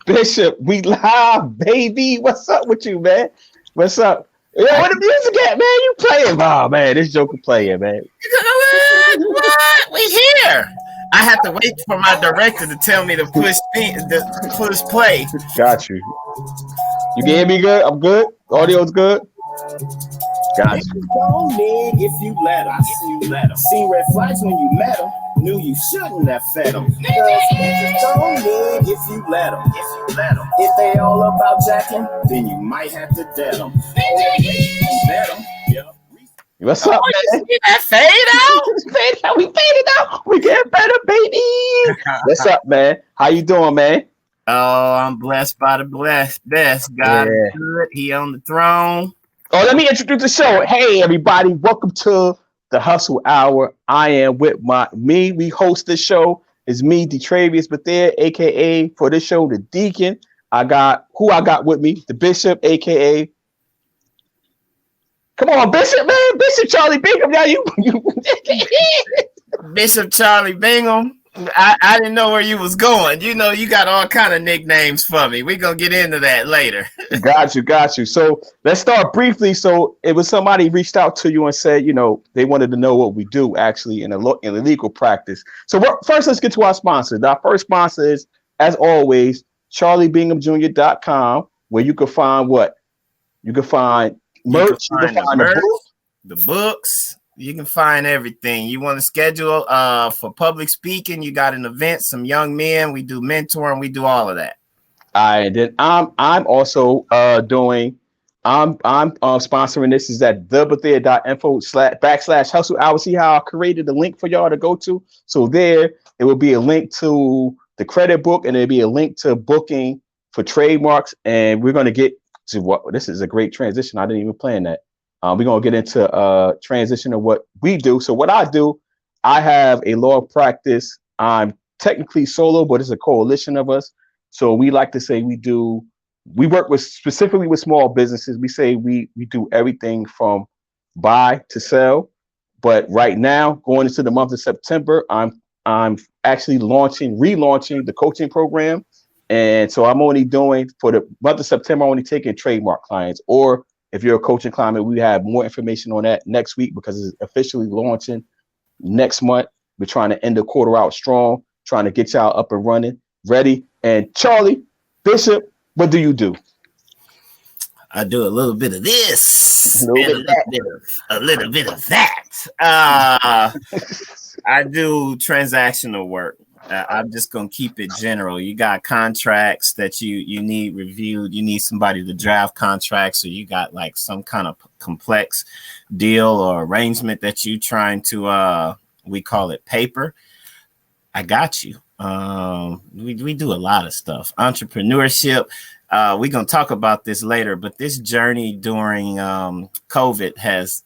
Bishop, we live, baby. What's up with you, man? What's up? Yo, where the music at, man? You playing? Oh, man, this Joker playing, man. What? We here. I have to wait for my director to tell me to push play. Got you. You can hear me good? I'm good? Audio's good? Got you. Don't need if you let them. Seen red flags when you met them. Knew you shouldn't have fed them. Don't need if you let them. If they all about jacking, then you might have to dead them. What's up, man? That fade out? We faded out. We getting better, baby. What's up, man? How you doing, man? Oh, I'm blessed by the best. God is good. He on the throne. Oh, let me introduce the show. Hey, everybody. Welcome to the Hustle Hour. I am with me. We host this show. It's me, Detravius Bethea, a.k.a. for this show, the Deacon. I got with me, the Bishop, a.k.a. Come on, Bishop, man. Bishop Charlie Bingham. Now you Bishop Charlie Bingham. I didn't know where you was going. You know, you got all kind of nicknames for me. We're going to get into that later. Got you. So let's start briefly. So it was somebody reached out to you and said, you know, they wanted to know what we do actually in a legal practice. So first, let's get to our sponsors. Our first sponsor is, as always, charliebinghamjr.com, where you can find what? You can find merch. You can find the books. You can find everything. You want to schedule for public speaking, you got an event, some young men, we do mentoring, we do all of that. And then I'm also sponsoring this is at thebethea.info/hustle hour. See how I created the link for y'all to go to? So there it will be a link to the credit book, and there'll be a link to booking for trademarks. And we're going to get to what this is a great transition. I didn't even plan that. We're going to get into transition of what we do. So what I do, I have a law practice. I'm technically solo, but it's a coalition of us. So we like to say we work specifically with small businesses. We say we do everything from buy to sell. But right now, going into the month of September, I'm actually relaunching the coaching program. And so I'm only doing for the month of September, I'm only taking trademark clients. Or if you're a coaching client, we have more information on that next week because it's officially launching next month. We're trying to end the quarter out strong, trying to get y'all up and running, ready. And Charlie, Bishop, what do you do? I do a little bit of this, a little bit of that. I do transactional work. I'm just going to keep it general. You got contracts that you need reviewed. You need somebody to draft contracts, or you got like some kind of complex deal or arrangement that you trying to, we call it paper. I got you. We do a lot of stuff. Entrepreneurship. We're going to talk about this later, but this journey during COVID has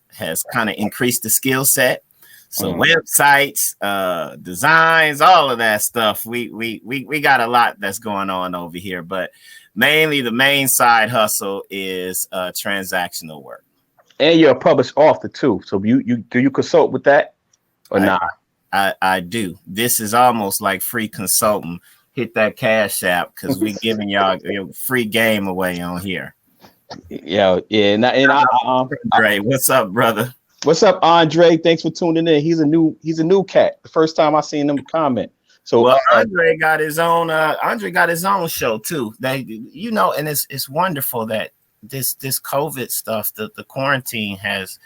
kind of increased the skill set. So websites, designs, all of that stuff. We got a lot that's going on over here, but mainly the main side hustle is transactional work. And you're a published author too. So do you consult with that or not? I do. This is almost like free consulting. Hit that Cash App because we're giving y'all free game away on here. Yeah. Andre, what's up, brother? What's up, Andre? Thanks for tuning in. He's a new cat. The first time I seen him comment. So Andre got his own. Andre got his own show too. And it's wonderful that this COVID stuff, the quarantine has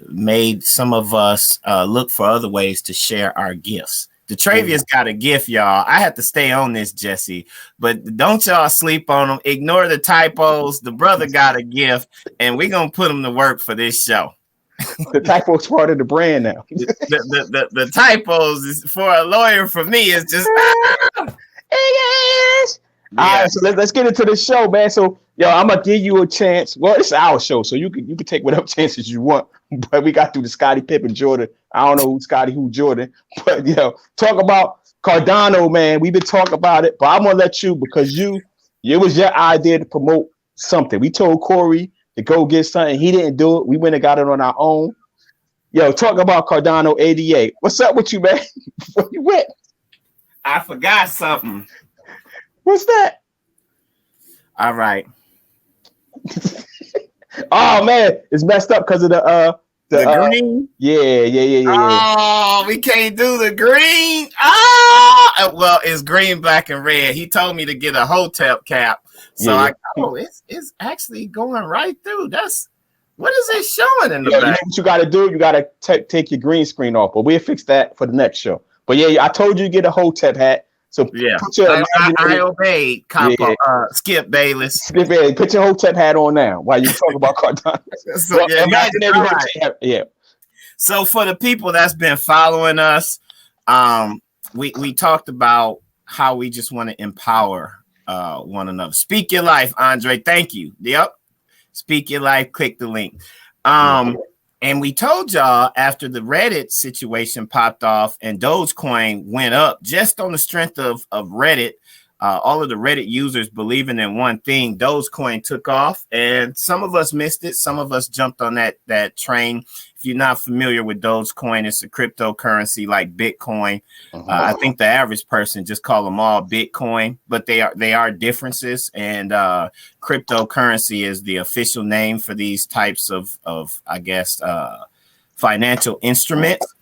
made some of us look for other ways to share our gifts. Detravius got a gift, y'all. I had to stay on this, Jesse, but don't y'all sleep on him. Ignore the typos. The brother got a gift, and we're gonna put him to work for this show. The typos part of the brand now. the typos is, for a lawyer, for me, is just. All right, so let's get into the show, man. So, I'm gonna give you a chance. Well, it's our show, so you can take whatever chances you want. But we got through the Scottie Pippen, Jordan. I don't know who Scottie, who Jordan. But talk about Cardano, man. We've been talking about it, but I'm gonna let you because it was your idea to promote something. We told Corey to go get something. He didn't do it. We went and got it on our own. Talk about Cardano ADA. What's up with you, man? Where you went? I forgot something. What's that? All right. Oh man, it's messed up because of the green. Yeah. Oh, we can't do the green. Ah, well, it's green, black, and red. He told me to get a Hotep cap, so it's actually going right through. That's what is it showing in the back? You know what you got to do? You got to take your green screen off, but we'll fix that for the next show. But yeah, I told you to get a Hotep hat. So yeah, I obeyed. Skip Bayless. Skip Bayless. Put your Hotep hat on now while you talk about Cardano. So, well, yeah, imaginary Hotep hat. Yeah. So for the people that's been following us, we talked about how we just want to empower one another. Speak your life, Andre. Thank you. Yep. Speak your life. Click the link. And we told y'all after the Reddit situation popped off and Dogecoin went up just on the strength of Reddit, all of the Reddit users believing in one thing, Dogecoin took off, and some of us missed it. Some of us jumped on that train. If you're not familiar with Dogecoin, it's a cryptocurrency like Bitcoin. I think the average person just call them all Bitcoin, but they are differences. And cryptocurrency is the official name for these types of I guess, financial instruments.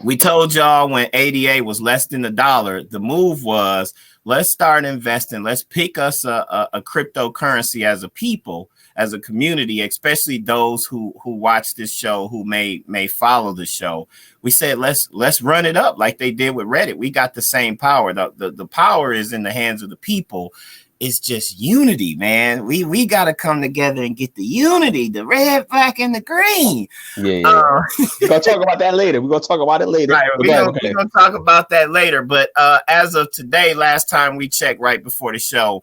We told y'all when ADA was less than $1, the move was let's start investing. Let's pick us a cryptocurrency as a people, as a community, especially those who watch this show, who may follow the show. We said let's run it up like they did with Reddit. We got the same power. The power is in the hands of the people. It's just unity, man. We got to come together and get the unity, the red, black, and the green. Yeah. We're going to talk about that later. We're going to talk about it later. Right, we're going to talk about that later. But as of today, last time we checked right before the show,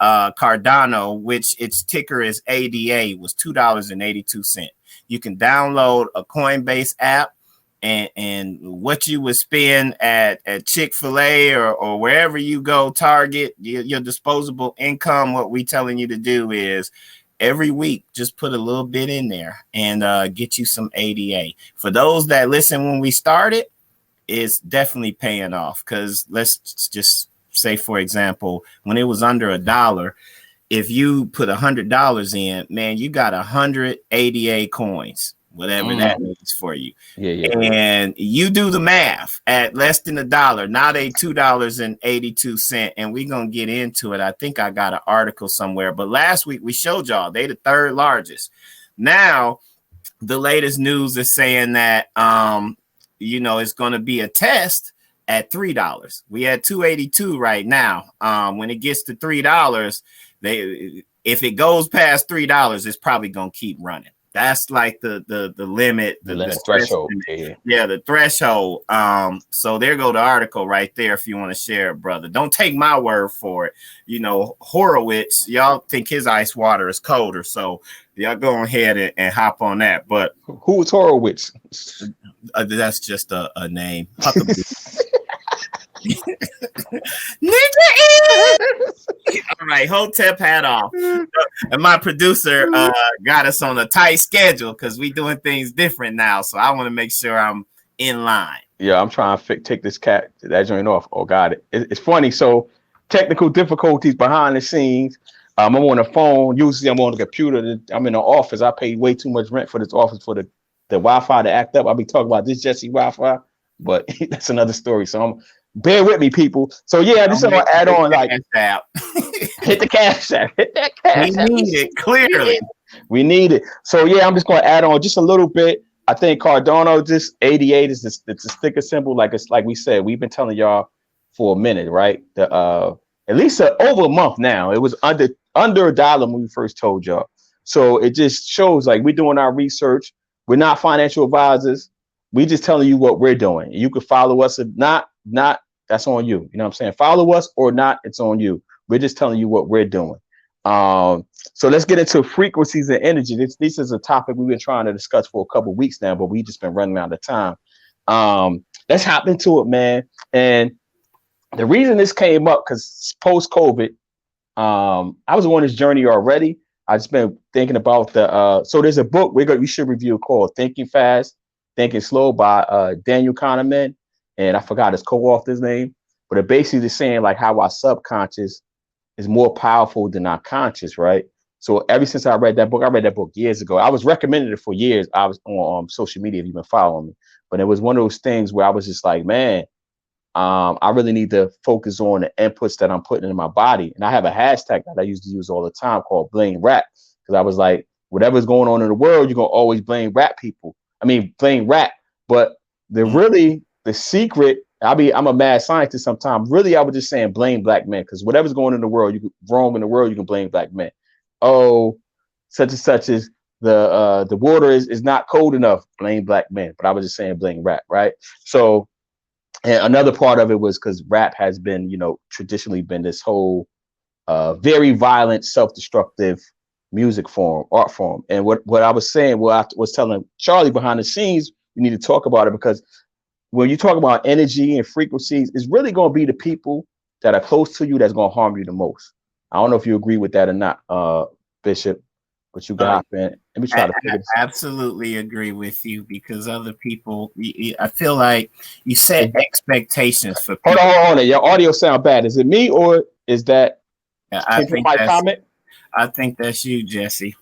Cardano, which its ticker is ADA, was $2.82. You can download a Coinbase app. And what you would spend at Chick-fil-A or wherever you go, Target, your disposable income, what we telling you to do is every week, just put a little bit in there and get you some ADA. For those that listen when we started, it's definitely paying off, because let's just say, for example, when it was under $1, if you put $100 in, man, you got 100 ADA coins. Whatever that means for you. Yeah. And you do the math at less than $1. Now they $2.82. And we're going to get into it. I think I got an article somewhere. But last week we showed y'all they the third largest. Now, the latest news is saying that, it's going to be a test at $3. We at $2.82 right now. When it gets to $3, if it goes past $3, it's probably going to keep running. That's like the limit, the threshold. Yeah, the threshold. So there go the article right there if you want to share it, brother. Don't take my word for it. Horowitz, y'all think his ice water is colder, so y'all go ahead and hop on that. But who is Horowitz? That's just a name. All right, Hotep hat off. And my producer got us on a tight schedule because we doing things different now. So I want to make sure I'm in line. Yeah, I'm trying to take that joint off. Oh, got it. It's funny. So technical difficulties behind the scenes. I'm on the phone. Usually I'm on the computer. I'm in the office. I paid way too much rent for this office for the Wi-Fi to act up. I'll be talking about this Jesse Wi-Fi, but that's another story. So bear with me, people. So yeah, I just want to add on, like, hit the cash app. Hit that cash app. We need it, clearly. We need it. So yeah, I'm just going to add on just a little bit. I think Cardano, just 88 is it's a sticker symbol. Like we said, we've been telling y'all for a minute, right? At least over a month now. It was under $1 when we first told y'all. So it just shows like we're doing our research. We're not financial advisors. We just telling you what we're doing. You can follow us. If not, that's on you. You know what I'm saying? Follow us or not, it's on you. We're just telling you what we're doing. So let's get into frequencies and energy. This is a topic we've been trying to discuss for a couple of weeks now, but we just been running out of time. Let's hop into it, man. And the reason this came up, because post-COVID, I was on this journey already. I just been thinking about so there's a book we should review called Thinking Fast, Thinking Slow by Daniel Kahneman. And I forgot his co-author's name. but it basically is saying like how our subconscious is more powerful than our conscious, right? So ever since I read that book years ago. I was recommending it for years. I was on social media if you've been following me, but it was one of those things where I was just like, man, I really need to focus on the inputs that I'm putting in my body. And I have a hashtag that I used to use all the time called blame rap. Because I was like, whatever's going on in the world, you're gonna always blame rap people. I mean, blame rap. But the secret, I'm a mad scientist sometimes. Really, I was just saying blame black men. Because whatever's going on in the world, wrong in the world, you can blame black men. Oh, such and such is the water is not cold enough, blame black men. But I was just saying blame rap, right? So, and another part of it was because rap has been, traditionally been this whole very violent, self-destructive music form, art form. And what I was saying, I was telling Charlie behind the scenes, we need to talk about it, because when you talk about energy and frequencies, it's really going to be the people that are close to you that's going to harm you the most. I don't know if you agree with that or not, Bishop, but you got in. Let me try to figure this out. Absolutely agree with you, because other people, I feel like you set expectations for people. Hold on. Your audio sound bad. Is it me or is that I think my comment? I think that's you, Jesse.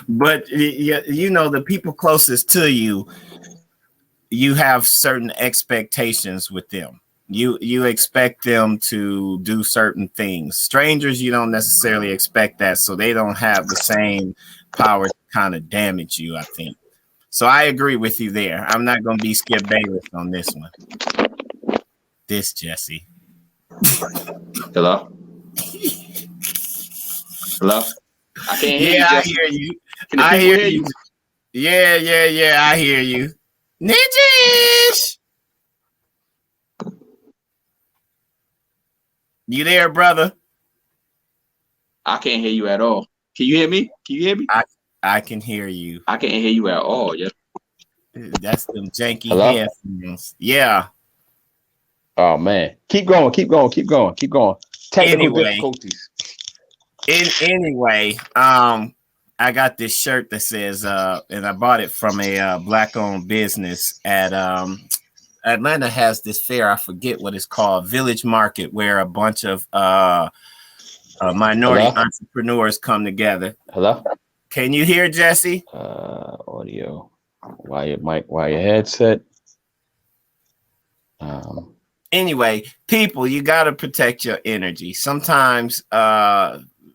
But the people closest to you, you have certain expectations with them. You expect them to do certain things. Strangers, you don't necessarily expect that, so they don't have the same power to kind of damage you, I think. So I agree with you there. I'm not going to be Skip Bayless on this one. This Jesse. Hello? Hello? I can't hear you, I Jesse. hear you. I hear you. Yeah, I hear you. Ninjish! You there, brother? I can't hear you at all. Can you hear me? I can hear you. I can't hear you at all. Yeah. That's them janky Hello? headphones. Yeah. Oh man. Keep going. Technical difficulties. Anyway, I got this shirt that says and I bought it from a black owned business at Atlanta has this fair, I forget what it's called, Village Market, where a bunch of minority entrepreneurs come together. Hello? Can you hear, Jesse? Audio. Why your mic? Why your headset? Anyway, people, you got to protect your energy. Sometimes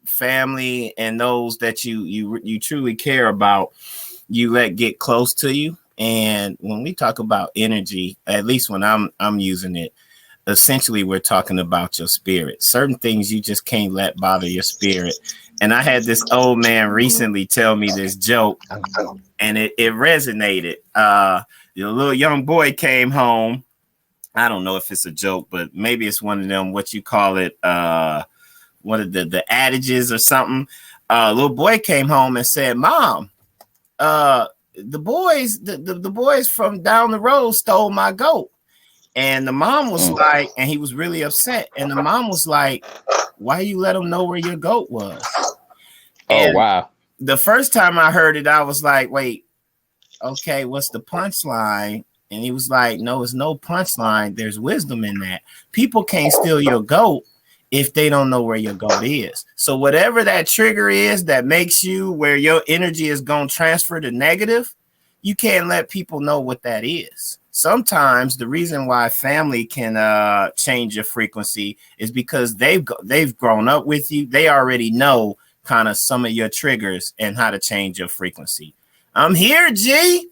family and those that you truly care about, you let get close to you. And when we talk about energy, at least when I'm using it, essentially we're talking about your spirit. Certain things you just can't let bother your spirit. And I had this old man recently tell me this joke, and it resonated. The little young boy came home. I don't know if it's a joke, but maybe it's one of them, what you call it, one of the adages or something. Little boy came home and said, "Mom, the boys from down the road stole my goat." And the mom was like, and he was really upset. And the mom was like, "Why you let him know where your goat was?" And wow. The first time I heard it, I was like, wait, okay, what's the punchline? And he was like, no, it's no punchline. There's wisdom in that. People can't steal your goat if they don't know where your goat is. So whatever that trigger is that makes you where your energy is going to transfer to negative, you can't let people know what that is. Sometimes the reason why family can change your frequency is because they've grown up with you. They already know kind of some of your triggers and how to change your frequency. I'm here, G.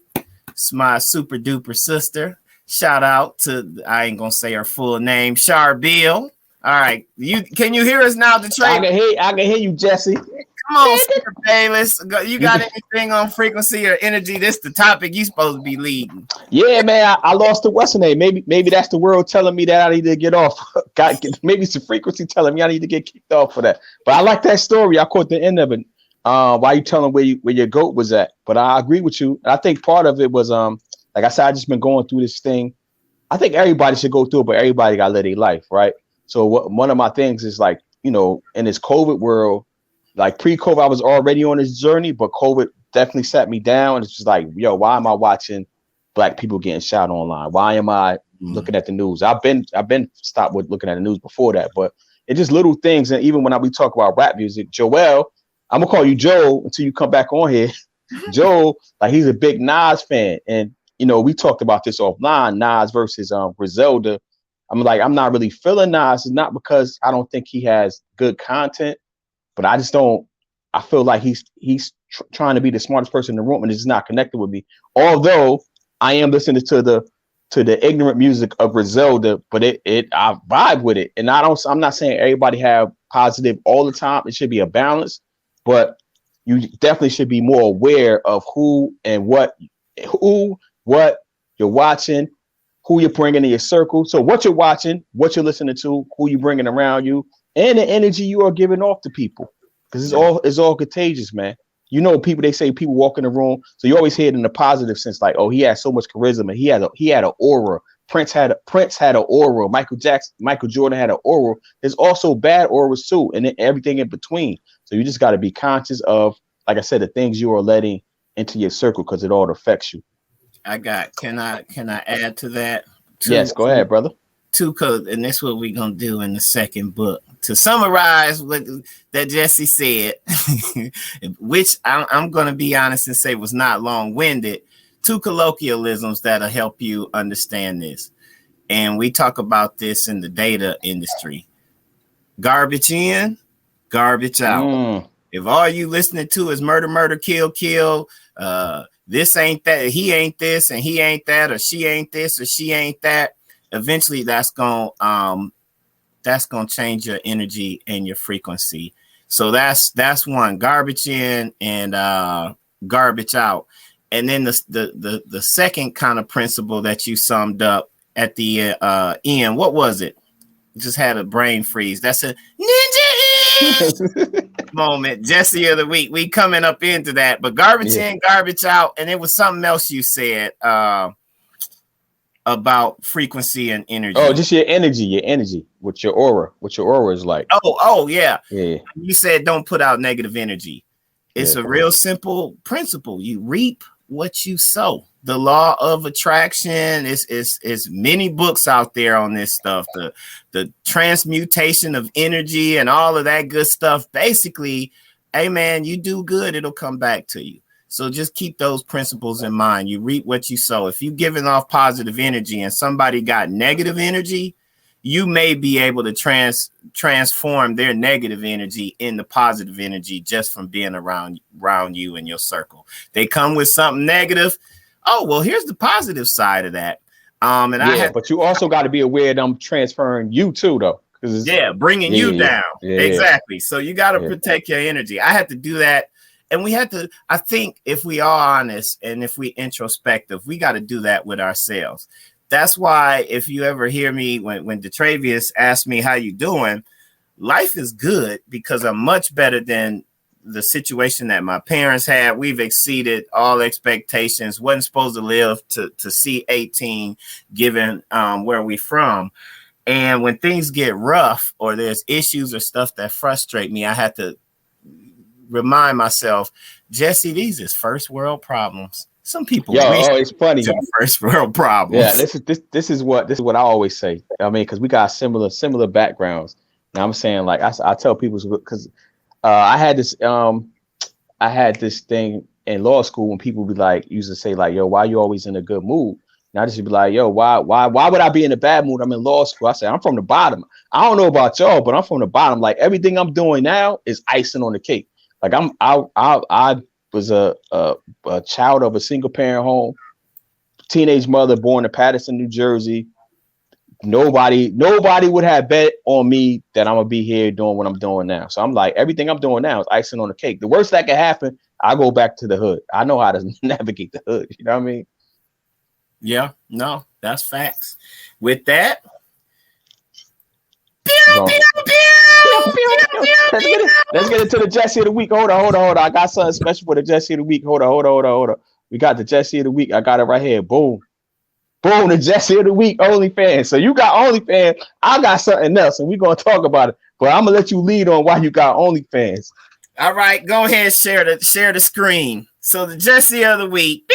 It's my super duper sister. Shout out to, I ain't gonna say her full name, Charbill. All right, can you hear us now, Detroit? I can hear you, Jesse. Come on, Skip Bayless. You got anything on frequency or energy? This the topic you supposed to be leading. Yeah, man. I lost the what's name. Maybe that's the world telling me that I need to get off. Maybe it's the frequency telling me I need to get kicked off for that. But I like that story. I caught the end of it. Why you telling where your goat was at? But I agree with you. I think part of it was like I said, I just been going through this thing. I think everybody should go through it, but everybody got to live their life, right? So one of my things is like, in this COVID world, like pre-COVID, I was already on this journey, but COVID definitely sat me down. It's just like, yo, why am I watching black people getting shot online? Why am I looking at the news. I've been stopped with looking at the news before that, but it's just little things. And even when we talk about rap music, Joel, I'm gonna call you Joe until you come back on here. Joe, like he's a big Nas fan, and you know we talked about this offline. Nas versus Griselda. I'm like, I'm not really feeling Nas. It's not because I don't think he has good content, but I just don't. I feel like he's trying to be the smartest person in the room, and it's just not connected with me. Although I am listening to the ignorant music of Griselda, but I vibe with it, and I'm not saying everybody have positive all the time. It should be a balance, but you definitely should be more aware of who and what you're watching, who you're bringing in your circle. So what you're watching, what you're listening to, who you're bringing around you, and the energy you are giving off to people, because it's all contagious, man. You know, they say people walk in the room, so you always hear it in the positive sense, like, oh, he has so much charisma, he had an aura. Prince had an aura. Michael Jordan had an aura. There's also bad auras too, and then everything in between. So you just got to be conscious of, like I said, the things you are letting into your circle, because it all affects you. Can I add to that? Yes, go ahead, brother. And that's what we're gonna do in the second book. To summarize what that Jesse said, which I'm gonna be honest and say was not long-winded, 2 colloquialisms that'll help you understand this. And we talk about this in the data industry. Garbage in, garbage out. If all you listening to is murder, murder, kill, kill, this ain't that, he ain't this, and he ain't that, or she ain't this, or she ain't that, eventually that's gonna change your energy and your frequency. So that's one, garbage in and garbage out. And then the second kind of principle that you summed up at the end, what was it? Just had a brain freeze. That's a ninja moment. Jesse of the week. We coming up into that, but garbage in, garbage out, and it was something else you said about frequency and energy. Oh, just your energy, what your aura is like. Oh, yeah. You said don't put out negative energy. It's a real simple principle. You reap what you sow. The law of attraction is many books out there on this stuff. The transmutation of energy and all of that good stuff. Basically, hey man, you do good, it'll come back to you. So just keep those principles in mind. You reap what you sow. If you're giving off positive energy and somebody got negative energy, you may be able to transform their negative energy into positive energy just from being around you and your circle. They come with something negative. Oh, well, here's the positive side of that. But you also got to be aware that I'm transferring you too, though. Bringing you down. Exactly. So you got to protect your energy. I had to do that. And we had to, I think if we are honest and if we introspective, we got to do that with ourselves. That's why if you ever hear me when Detravius asked me how you doing, life is good because I'm much better than the situation that my parents had. We've exceeded all expectations. Wasn't supposed to live to see 18 given where we from. And when things get rough or there's issues or stuff that frustrate me, I had to remind myself, Jesse, these is first world problems. Some people it's funny. First world problems. Yeah, this is what I always say. I mean, because we got similar backgrounds. And I'm saying, like, I tell people, because I had this thing in law school when people be like, used to say like, yo, why you always in a good mood? And I just be like, yo, why would I be in a bad mood? I'm in law school. I say, I'm from the bottom. I don't know about y'all, but I'm from the bottom. Like everything I'm doing now is icing on the cake. Like I was a child of a single parent home, teenage mother born in Paterson, New Jersey. Nobody would have bet on me that I'm gonna be here doing what I'm doing now. So I'm like, everything I'm doing now is icing on the cake. The worst that can happen, I go back to the hood. I know how to navigate the hood. You know what I mean? Yeah, no, that's facts. With that, let's get into the Jesse of the week. Hold on. I got something special for the Jesse of the week. Hold on. We got the Jesse of the week. I got it right here. Boom, the Jesse of the week, OnlyFans. So you got OnlyFans. I got something else, and we're gonna talk about it. But I'm gonna let you lead on why you got OnlyFans. All right, go ahead, share the screen. So the Jesse of the week.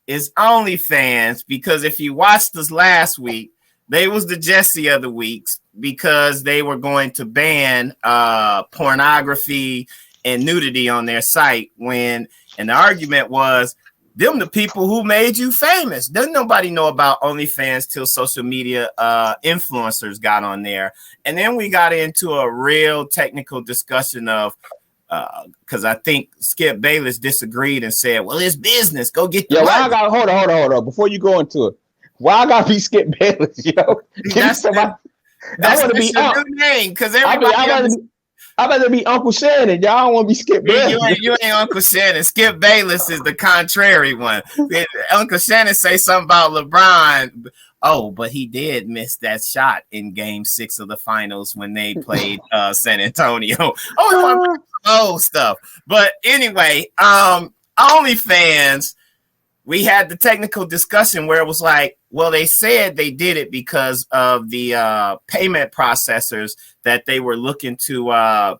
is OnlyFans, because if you watched us last week, they was the Jesse of the weeks because they were going to ban pornography and nudity on their site and the argument was them the people who made you famous. Doesn't nobody know about OnlyFans till social media influencers got on there. And then we got into a real technical discussion of because I think Skip Bayless disagreed and said, well, it's business. Go get the money. Why I got hold on. Before you go into it, why I gotta be Skip Bayless, yo? That's your new name because everybody I'd rather be Uncle Shannon. Y'all don't want to be Skip Bayless. You ain't Uncle Shannon. Skip Bayless is the contrary one. Uncle Shannon say something about LeBron. Oh, but he did miss that shot in Game 6 of the finals when they played San Antonio. Stuff. But anyway, OnlyFans, we had the technical discussion where it was like, well, they said they did it because of the payment processors that they were looking to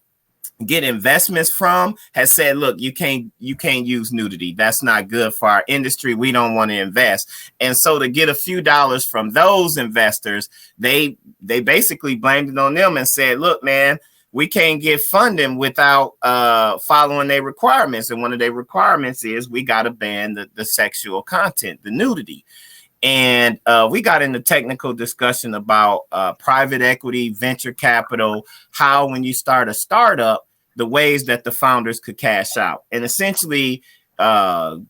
get investments from has said, look, you can't use nudity. That's not good for our industry. We don't want to invest. And so to get a few dollars from those investors, they basically blamed it on them and said, look, man, we can't get funding without following their requirements. And one of their requirements is we got to ban the sexual content, the nudity. And we got into technical discussion about private equity, venture capital, how when you start a startup, the ways that the founders could cash out. And essentially,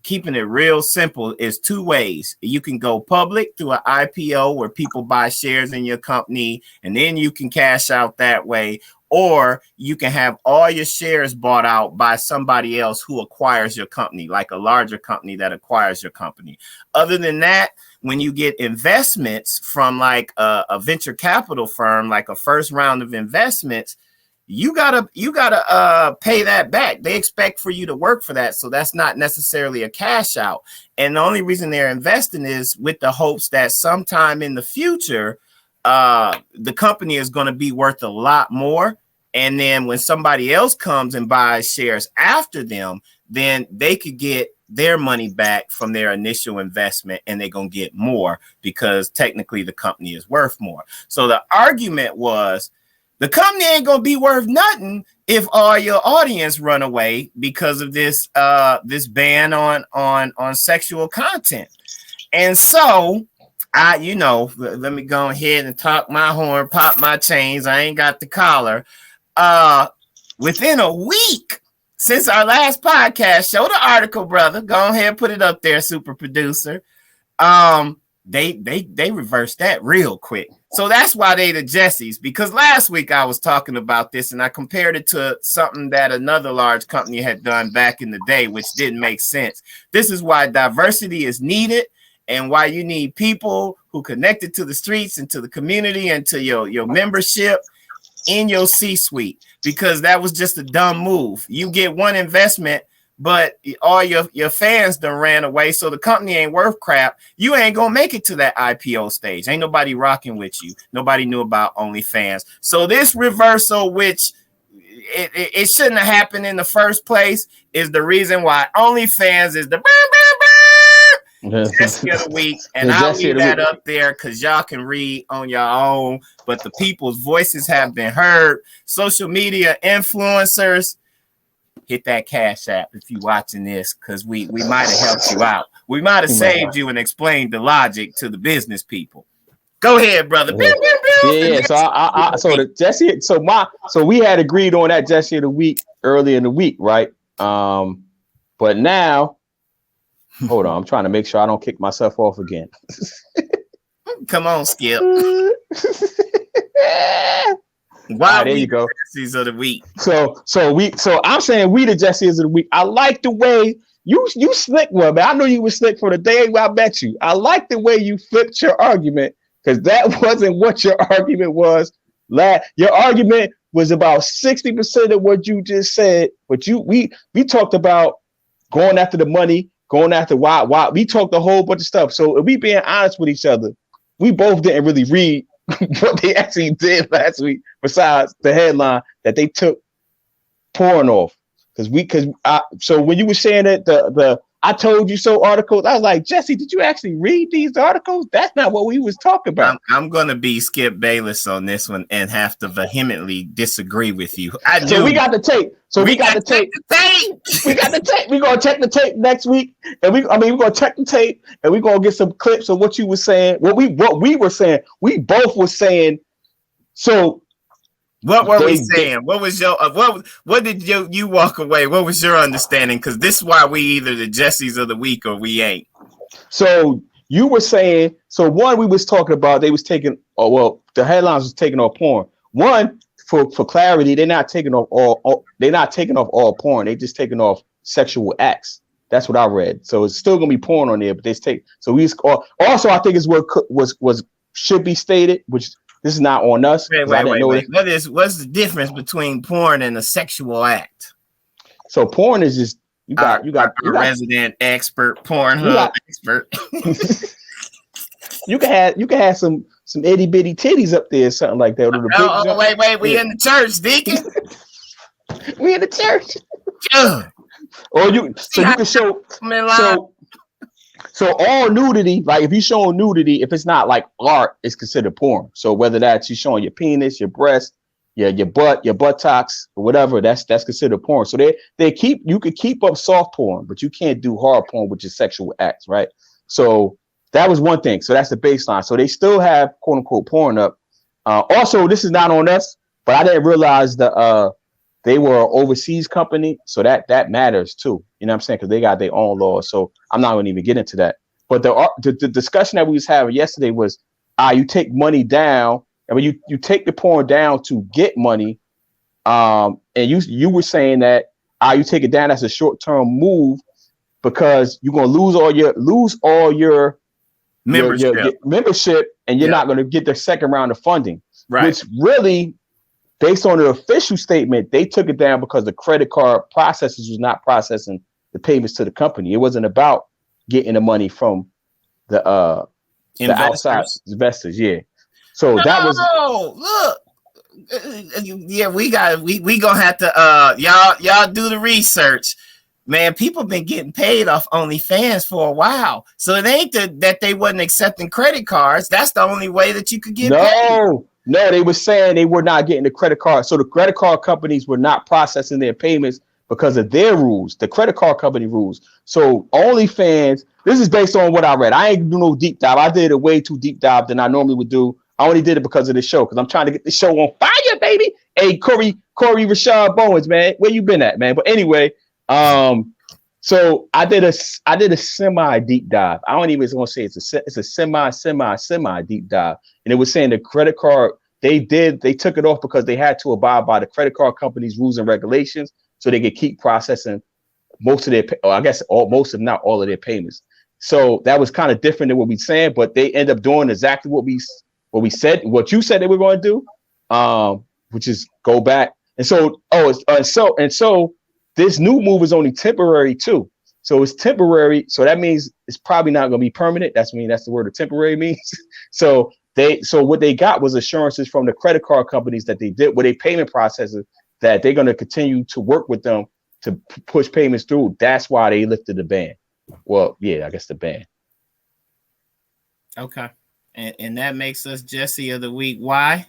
keeping it real simple is two ways. You can go public through an IPO where people buy shares in your company, and then you can cash out that way. Or you can have all your shares bought out by somebody else who acquires your company, like a larger company that acquires your company. Other than that, when you get investments from like a venture capital firm, like a first round of investments, you gotta pay that back. They expect for you to work for that. So that's not necessarily a cash out. And the only reason they're investing is with the hopes that sometime in the future, the company is going to be worth a lot more. And then when somebody else comes and buys shares after them, then they could get their money back from their initial investment and they're going to get more because technically the company is worth more. So the argument was the company ain't going to be worth nothing if all your audience run away because of this ban on sexual content. And so let me go ahead and talk my horn, pop my chains. I ain't got the collar. Within a week since our last podcast, show the article, brother. Go ahead and put it up there, super producer. They reversed that real quick. So that's why they the Jessies, because last week I was talking about this and I compared it to something that another large company had done back in the day, which didn't make sense. This is why diversity is needed and why you need people who connected to the streets and to the community and to your membership in your C-suite, because that was just a dumb move. You get one investment, but all your fans done ran away, so the company ain't worth crap. You ain't gonna make it to that IPO stage. Ain't nobody rocking with you. Nobody knew about OnlyFans. So this reversal, which it shouldn't have happened in the first place, is the reason why OnlyFans is the Jesse of the week, and I'll leave that up there because y'all can read on your own. But the people's voices have been heard. Social media influencers, hit that Cash App if you're watching this, because we might have helped you out. We might have saved you and explained the logic to the business people. Go ahead, brother. Yeah. So we had agreed on that Jesse of the week early in the week, right? But now. Hold on, I'm trying to make sure I don't kick myself off again. Come on, Skip. Why? There you go. Jessies of the week. So I'm saying we the Jessies of the week. I like the way you slick one, man. I know you were slick for the day. I bet you. I like the way you flipped your argument because that wasn't what your argument was. Your argument was about 60% of what you just said. But we talked about going after the money. Going after why we talked a whole bunch of stuff. So if we being honest with each other, we both didn't really read what they actually did last week, besides the headline that they took porn off. So when you were saying that I told you so articles. I was like, Jesse, did you actually read these articles? That's not what we was talking about. I'm gonna be Skip Bayless on this one and have to vehemently disagree with you. So we got the tape. We got the tape. We got the tape. We're gonna check the tape next week, and we're gonna check the tape, and we're gonna get some clips of what you were saying. What we were saying. We both were saying. So what were we saying? What was your what did you walk away? What was your understanding? Because this is why we either the Jessies of the week or we ain't. So you were saying. So one, we was talking about they was taking. Oh well, the headlines was taking off porn. One, for clarity, they're not taking off all. They're not taking off all porn. They just taking off sexual acts. That's what I read. So it's still gonna be porn on there, but they take. So we also I think it's what was should be stated, which. This is not on us. Wait. What's the difference between porn and a sexual act? So porn is just you got resident expert, Pornhub expert. you can have some itty bitty titties up there, something like that. Wait, we in the church, Deacon. We in the church. Or you can show So all nudity, like if you're showing nudity, if it's not like art, it's considered porn. So whether that's you showing your penis, your breast, your butt, your buttocks, or whatever, that's considered porn. So you could keep up soft porn, but you can't do hard porn, which is sexual acts, right? So that was one thing. So that's the baseline. So they still have quote unquote porn up. Also, this is not on us, but I didn't realize they were an overseas company, so that matters too. You know what I'm saying? Because they got their own laws. So I'm not going to even get into that. But the discussion that we was having yesterday was, you take money down, and when you take the porn down to get money, and you were saying that you take it down as a short-term move because you're going to lose all your membership, and you're not going to get the second round of funding, right? Which really. Based on the official statement, they took it down because the credit card processors was not processing the payments to the company. It wasn't about getting the money from the outside investors. Yeah. So that was yeah, we gonna have to y'all do the research. Man, people been getting paid off OnlyFans for a while. So it ain't that they wasn't accepting credit cards. That's the only way that you could get paid. No, they were saying they were not getting the credit card. So the credit card companies were not processing their payments because of their rules, the credit card company rules. So OnlyFans, this is based on what I read. I ain't do no deep dive. I did a way too deep dive than I normally would do. I only did it because of the show, because I'm trying to get the show on fire, baby. Hey, Corey Rashad Bowens, man, where you been at, man? But anyway, so I did a semi deep dive. I don't even want to say it's a semi deep dive. And it was saying the credit card, they took it off because they had to abide by the credit card company's rules and regulations so they could keep processing most of their, or I guess most if not all of their payments. So that was kind of different than what we saying, but they end up doing exactly what we said, what you said they were going to do, which is go back. And so, so this new move is only temporary too. So it's temporary. So that means it's probably not going to be permanent. That's the word of temporary means. So what they got was assurances from the credit card companies that they did with a payment processor that they're going to continue to work with them to push payments through. That's why they lifted the ban. Well, yeah, I guess the ban. Okay. And that makes us Jesse of the week. Why?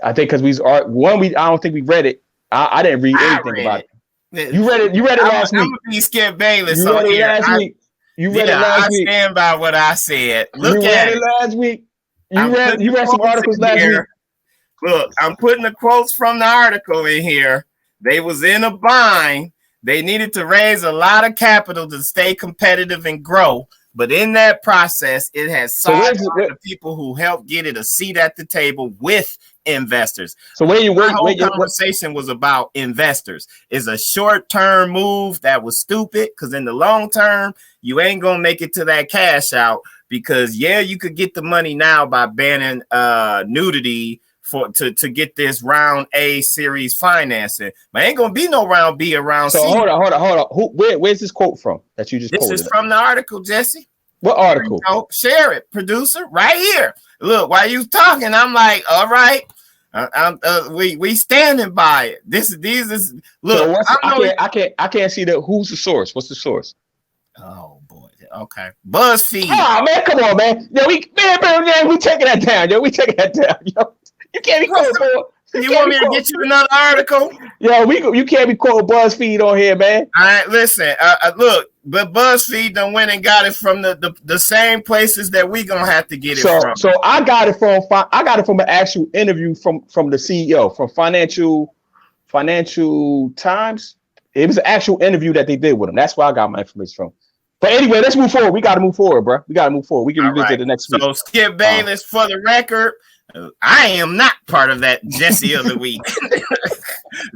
I think because I don't think we read it. I didn't read anything about it. You read it last week. I'm gonna be Skip Bayless. You read it last week. You read it last week. I stand by what I said. Look at it last week. You read some articles last week. Look, I'm putting the quotes from the article in here. They was in a bind. They needed to raise a lot of capital to stay competitive and grow. But in that process, it has the people who helped get it a seat at the table with investors. So the conversation was about investors. It's a short-term move that was stupid because in the long term, you ain't gonna make it to that cash out because you could get the money now by banning nudity to get this round A series financing, but ain't gonna be no round B or round C. So hold on. Where's this quote from that you just quoted? This is from the article, Jesse. What article? Share it, producer, right here. Look, while you talking, I'm like, all right, we standing by it. These is look. So I can't see who's the source. What's the source? Oh boy. Okay. BuzzFeed. Ah man, come on, man. Yo, we taking that down. Yo, we taking that down. Yo, you can't be quoting. You want me to get you another article? Yo, you can't be quoting BuzzFeed on here, man. All right, listen. Look, but BuzzFeed done went and got it from the same places that we gonna have to get it from. So I got it from an actual interview from the CEO from Financial Times. It was an actual interview that they did with him. That's where I got my information from. But anyway, let's move forward. We got to move forward, bro. We can revisit the next week. So Skip Bayless, for the record, I am not part of that Jesse of the week.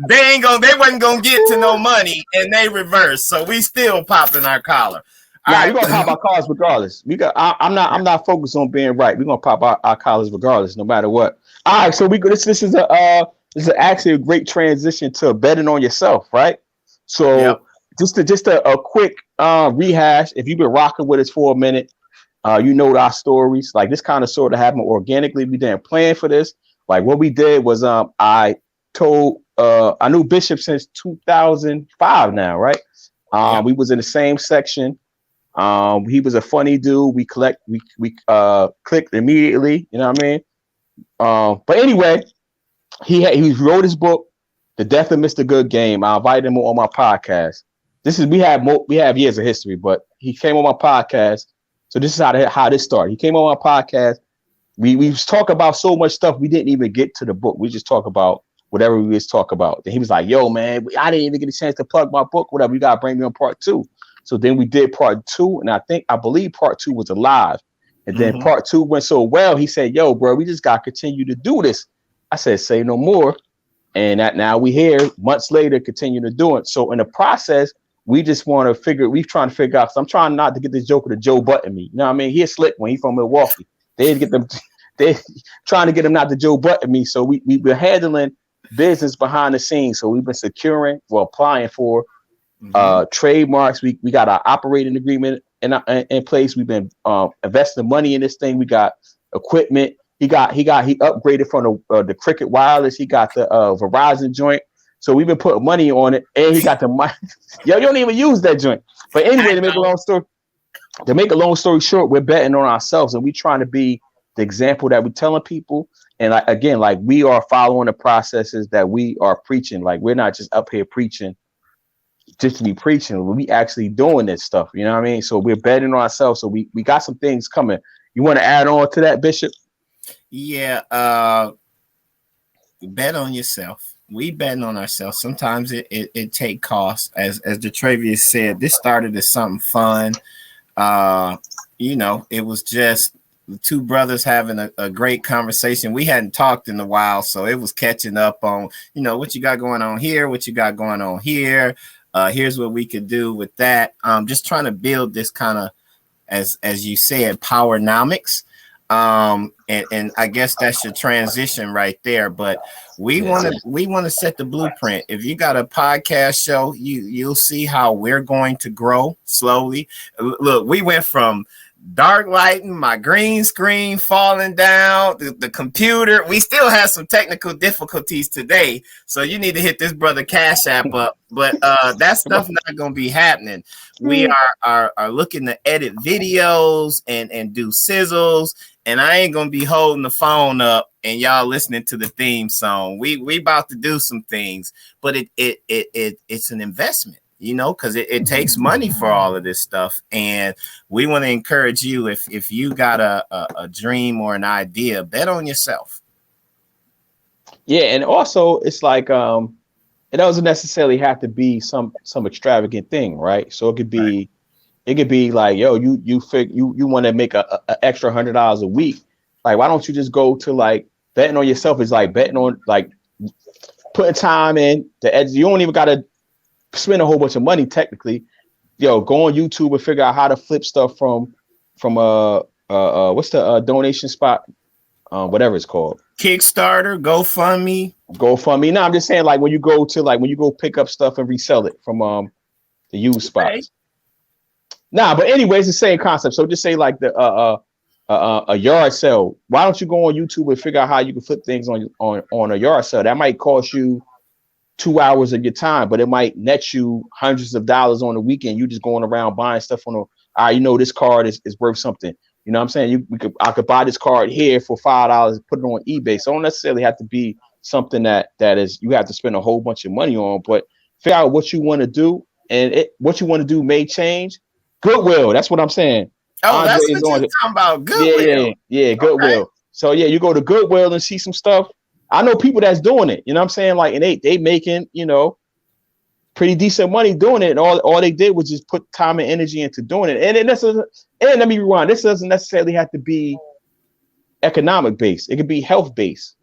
They wasn't gonna get to no money, and they reversed. So we still popping our collar. Yeah, we're gonna pop our collars regardless. I'm not focused on being right. We're gonna pop our collars regardless, no matter what. All right, so this is actually a great transition to betting on yourself, right? So yep. just a quick rehash. If you've been rocking with us for a minute, you know our stories. Like this kind of sort of happened organically. We didn't plan for this. Like what we did was I knew Bishop since 2005 now, right? We was in the same section. He was a funny dude. We clicked immediately, you know what I mean? But anyway, he wrote his book, The Death of Mr. Good Game. I invited him on my podcast. We have years of history, but he came on my podcast. So this is how this started. He came on my podcast. We was talking about so much stuff we didn't even get to the book. We just talk about whatever we just talk about. Then he was like, "Yo, man, I didn't even get a chance to plug my book. Whatever, you gotta bring me on part 2." So then we did part 2, and I believe part 2 was alive. And then part 2 went so well. He said, "Yo, bro, we just gotta continue to do this." I said, "Say no more." And that now we here months later, continue to do it. So in the process, we just want to trying to figure out. So I'm trying not to get this joker to Joe Button me. You know what I mean? He's slick when he's from Milwaukee. They trying to get him not to Joe Button me. So we're handling business behind the scenes. So we've been applying for trademarks. We got our operating agreement in place. We've been investing money in this thing. We got equipment. He upgraded from the Cricket Wireless. He got the Verizon joint. So we've been putting money on it, and he got the money. Yo, you don't even use that joint. But anyway, to make a long story short, we're betting on ourselves, and we're trying to be the example that we're telling people. And like we are following the processes that we are preaching. Like we're not just up here preaching just to be preaching. We actually doing this stuff. You know what I mean? So we're betting on ourselves. So we got some things coming. You want to add on to that, Bishop? Yeah. Bet on yourself. We betting on ourselves. Sometimes it take costs. As Detravius said, this started as something fun. It was just two brothers having a great conversation. We hadn't talked in a while, so it was catching up on, what you got going on here, what you got going on here. Here's what we could do with that. Just trying to build this kind of, as you said, powernomics. And I guess that's your transition right there. But we want to set the blueprint. If you got a podcast show, you'll see how we're going to grow slowly. Look, we went from dark lighting, my green screen falling down, the computer. We still have some technical difficulties today, so you need to hit this brother Cash App up. But that stuff not gonna be happening. We are looking to edit videos and do sizzles, and I ain't gonna be holding the phone up and y'all listening to the theme song. We about to do some things, but it's an investment. Because it takes money for all of this stuff. And we want to encourage you, if you got a dream or an idea, bet on yourself. Yeah, and also it's like it doesn't necessarily have to be some extravagant thing, right? So it could be like, yo, you want to make a extra $100 a week. Like, why don't you just go to like betting on yourself is like betting on like putting time in the edge. You don't even gotta spend a whole bunch of money technically. Go on YouTube and figure out how to flip stuff from what's the donation spot, whatever it's called, Kickstarter, GoFundMe. No, I'm just saying, like when you go pick up stuff and resell it from the used spots. Okay. Nah, but anyway, it's the same concept. So just say like a yard sale. Why don't you go on YouTube and figure out how you can flip things on a yard sale? That might cost you 2 hours of your time, but it might net you hundreds of dollars on the weekend. You just going around buying stuff on this card is worth something. You know what I'm saying? I could buy this card here for $5, put it on eBay. So it don't necessarily have to be something that is you have to spend a whole bunch of money on, but figure out what you want to do, and what you want to do may change. Goodwill, that's what I'm saying. Oh, Andre that's what you're talking about. Goodwill. Yeah, Goodwill. Okay. So yeah, you go to Goodwill and see some stuff. I know people that's doing it. You know what I'm saying? Like, and they making, pretty decent money doing it. And all they did was just put time and energy into doing it. And let me rewind. This doesn't necessarily have to be economic based. It could be health based,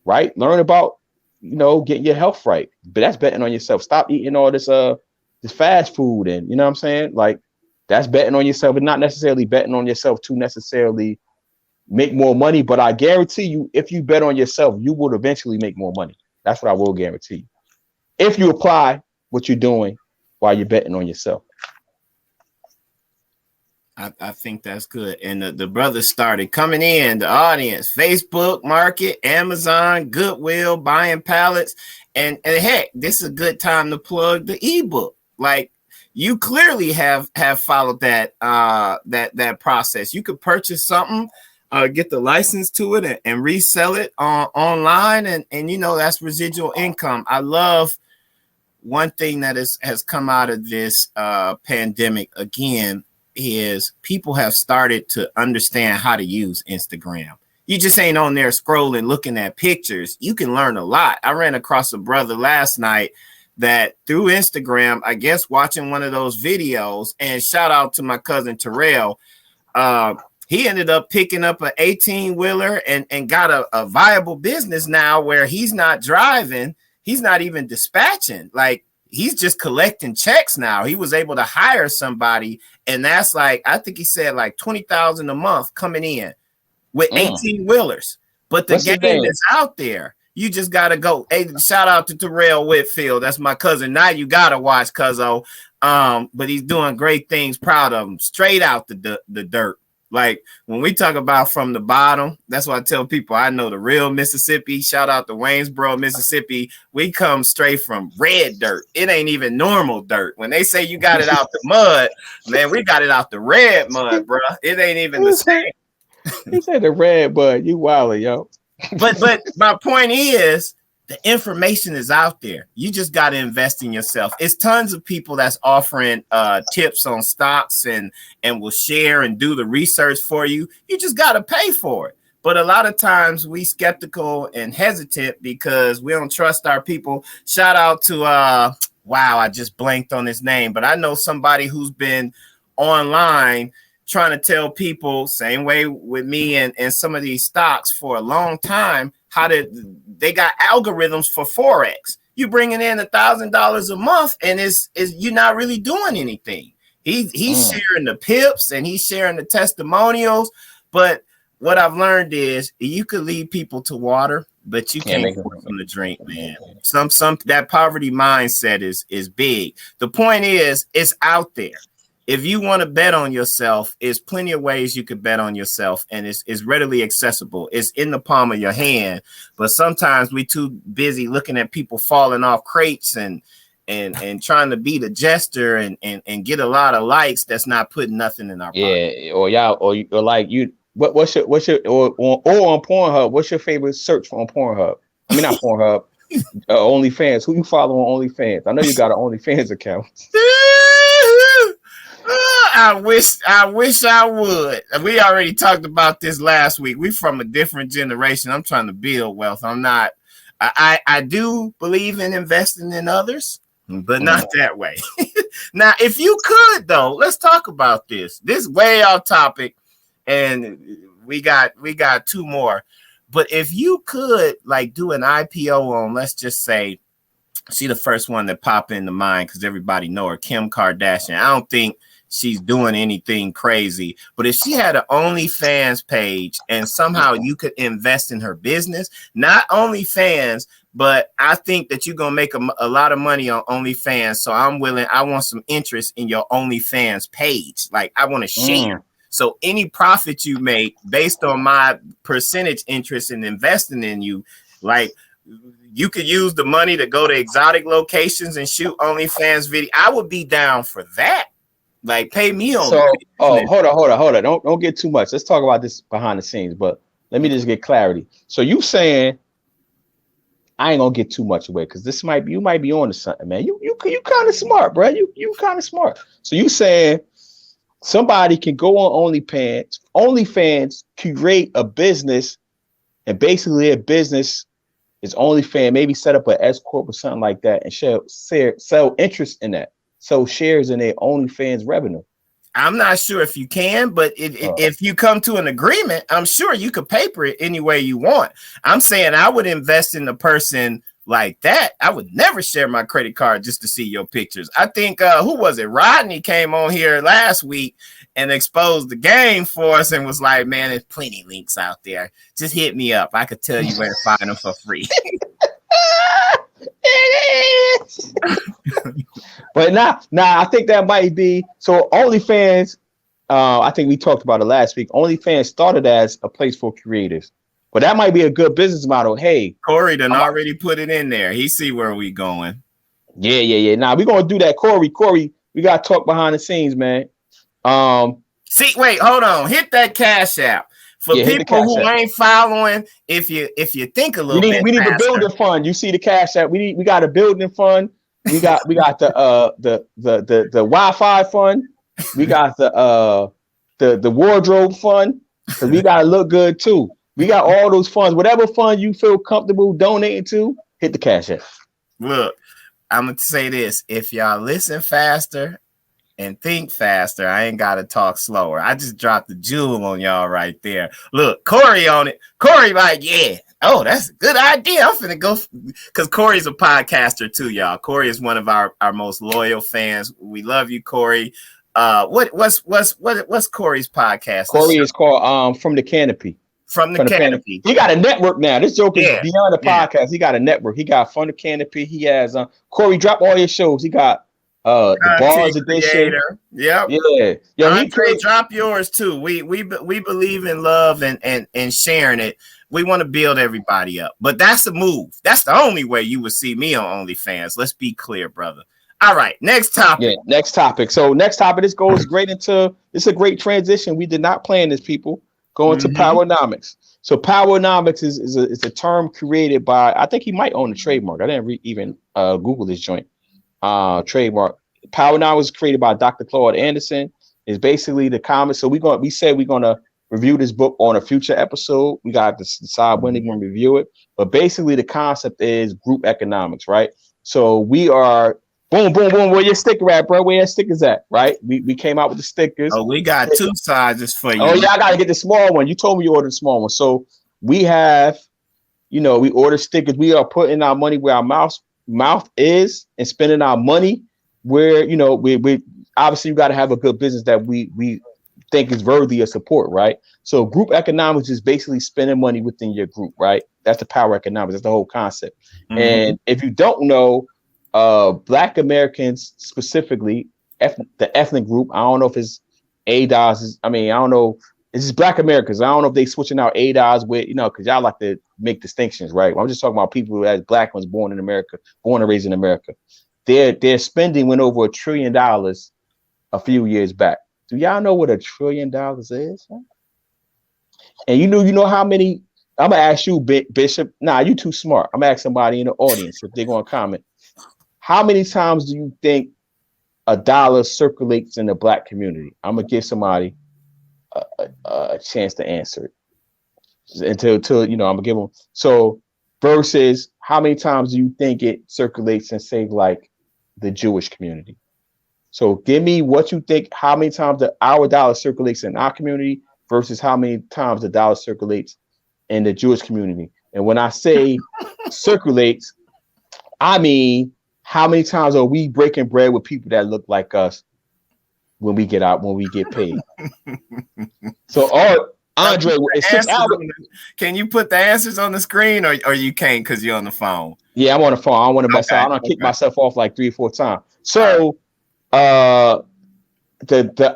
right? Learn about, getting your health right. But that's betting on yourself. Stop eating all this fast food, and you know what I'm saying? Like, that's betting on yourself, and not necessarily betting on yourself to necessarily make more money. But I guarantee you, if you bet on yourself, you will eventually make more money. That's what I will guarantee you. If you apply what you're doing while you're betting on yourself. I think that's good. And the brothers started coming in, the audience, Facebook Market, Amazon, Goodwill, buying pallets. And heck, this is a good time to plug the ebook. Like, you clearly have followed that process. You could purchase something, get the license to it, and resell it online, and that's residual income. I love one thing that has come out of this pandemic again is people have started to understand how to use Instagram. You just ain't on there scrolling, looking at pictures. You can learn a lot. I ran across a brother last night that through Instagram, I guess watching one of those videos, and shout out to my cousin Terrell, he ended up picking up an 18-wheeler and got a viable business now where he's not driving. He's not even dispatching. Like, he's just collecting checks now. He was able to hire somebody, and that's like, I think he said like $20,000 a month coming in with 18-wheelers. But the game is out there. You just got to go. Hey, shout out to Terrell Whitfield. That's my cousin. Now you got to watch Cuzzo. But he's doing great things. Proud of him. Straight out the dirt. Like, when we talk about from the bottom, that's why I tell people I know the real Mississippi. Shout out to Waynesboro, Mississippi. We come straight from red dirt. It ain't even normal dirt. When they say you got it out the mud, man, we got it out the red mud, bro. It ain't even the same. He said the red mud. You wildin', yo. But my point is, the information is out there. You just got to invest in yourself. It's tons of people that's offering tips on stocks and will share and do the research for you. You just got to pay for it. But a lot of times we skeptical and hesitant because we don't trust our people. Shout out to, wow, I just blanked on his name, but I know somebody who's been online trying to tell people, same way with me and some of these stocks for a long time, they got algorithms for Forex. You bringing in $1,000 a month, and is you're not really doing anything. He's sharing the pips and he's sharing the testimonials. But what I've learned is you could lead people to water, but you can't force them to drink, man. Some that poverty mindset is big. The point is, it's out there. If you want to bet on yourself, there's plenty of ways you could bet on yourself, and it's readily accessible. It's in the palm of your hand. But sometimes we too busy looking at people falling off crates and trying to be the jester and get a lot of likes that's not putting nothing in our pocket. Yeah, or like you. What's your or on Pornhub? What's your favorite search on Pornhub? I mean, not Pornhub. OnlyFans. Who you follow on OnlyFans? I know you got an OnlyFans account. I wish I would. We already talked about this last week. We from a different generation. I'm trying to build wealth. I'm not. I do believe in investing in others, but not that way. Now, if you could, though, let's talk about this. This is way off topic, and we got two more. But if you could, like, do an IPO on, let's just say, she the first one that pop into mind because everybody know her, Kim Kardashian. I don't think she's doing anything crazy, but if she had an OnlyFans page and somehow you could invest in her business, not OnlyFans, but I think that you're going to make a lot of money on OnlyFans. So I want some interest in your OnlyFans page. Like, I want to share. So any profit you make based on my percentage interest in investing in you, like, you could use the money to go to exotic locations and shoot OnlyFans video. I would be down for that. Like, pay me on. So, hold on. Don't get too much. Let's talk about this behind the scenes. But let me just get clarity. So you saying I ain't gonna get too much away because you might be on to something, man. You kind of smart, bro. You kind of smart. So you saying somebody can go on OnlyFans, create a business, and basically a business is OnlyFans, maybe set up an S corp or something like that, and sell interest in that, sell shares in their OnlyFans revenue. I'm not sure if you can, but if you come to an agreement, I'm sure you could paper it any way you want. I'm saying I would invest in a person like that. I would never share my credit card just to see your pictures. I think who was it? Rodney came on here last week and exposed the game for us and was like, man, there's plenty links out there. Just hit me up. I could tell you where to find them for free. But now I think that might be so. OnlyFans, I think we talked about it last week. OnlyFans started as a place for creators, but that might be a good business model. Hey, Corey done already put it in there. He see where we going. Yeah. Now we're gonna do that, Corey. We gotta talk behind the scenes, man. Wait, hold on. Hit that Cash App. For people who ain't following, if you think a little bit, we need a building fund. You see the Cash App. We got a building fund. We got the Wi-Fi fund. We got the wardrobe fund. Because we gotta look good too. We got all those funds. Whatever fund you feel comfortable donating to, hit the Cash App. Look, I'm gonna say this: if y'all listen faster and think faster, I ain't gotta talk slower. I just dropped the jewel on y'all right there. Look, Corey on it. Corey like, yeah. Oh, that's a good idea. I'm finna go because Corey's a podcaster too, y'all. Corey is one of our most loyal fans. We love you, Corey. What's Corey's podcast? Corey is called From the Canopy. From the Canopy. He got a network now. This joke is beyond the podcast. He got a network. He got From the Canopy. He has Corey, drop all your shows. He got the Bars Edition. Yep. Yeah. Yo, Andre, drop yours too. We believe in love and sharing it. We want to build everybody up. But that's a move. That's the only way you would see me on OnlyFans. Let's be clear, brother. All right, next topic. Yeah, next topic. So next topic, this goes great into, it's a great transition. We did not plan this, people. Going to Powernomics. So Powernomics is a term created by, I think he might own a trademark. I didn't even Google this joint. Trademark. Powernomics was created by Dr. Claude Anderson. It's basically the comic. So we said we're gonna review this book on a future episode. We got to decide when they're gonna review it. But basically the concept is group economics, right? So we are boom, where your sticker at, bro? Where your stickers at, right? We came out with the stickers. Oh, we got two sizes for you. Oh yeah, I gotta get the small one. You told me you ordered the small one. So we have, we order stickers. We are putting our money where our mouth is and spending our money where, we obviously you got to have a good business that we think is worthy of support, right? So group economics is basically spending money within your group, right? That's the power economics. That's the whole concept. And if you don't know, Black Americans specifically, the ethnic group, I don't know if it's ADOS. I don't know. It's just Black Americans. I don't know if they switching out ADOS with, because y'all like to make distinctions, right? I'm just talking about people who as Black ones born in America, born and raised in America. Their spending went over $1 trillion a few years back. Do y'all know what $1 trillion is? Huh? And you know how many? I'm gonna ask you, Bishop. Nah, you too smart. I'm gonna ask somebody in the audience if they're gonna comment. How many times do you think $1 circulates in the Black community? I'm gonna give somebody a chance to answer it until I'm gonna give them. So versus how many times do you think it circulates in, say, like the Jewish community? So give me what you think, how many times our dollar circulates in our community versus how many times the dollar circulates in the Jewish community. And when I say circulates, I mean how many times are we breaking bread with people that look like us when we get paid? So Andre, can you put the answers on the screen or you can't because you're on the phone? Yeah, I'm on the phone. I don't want to mess up. I don't kick myself off like 3 or 4 times. So the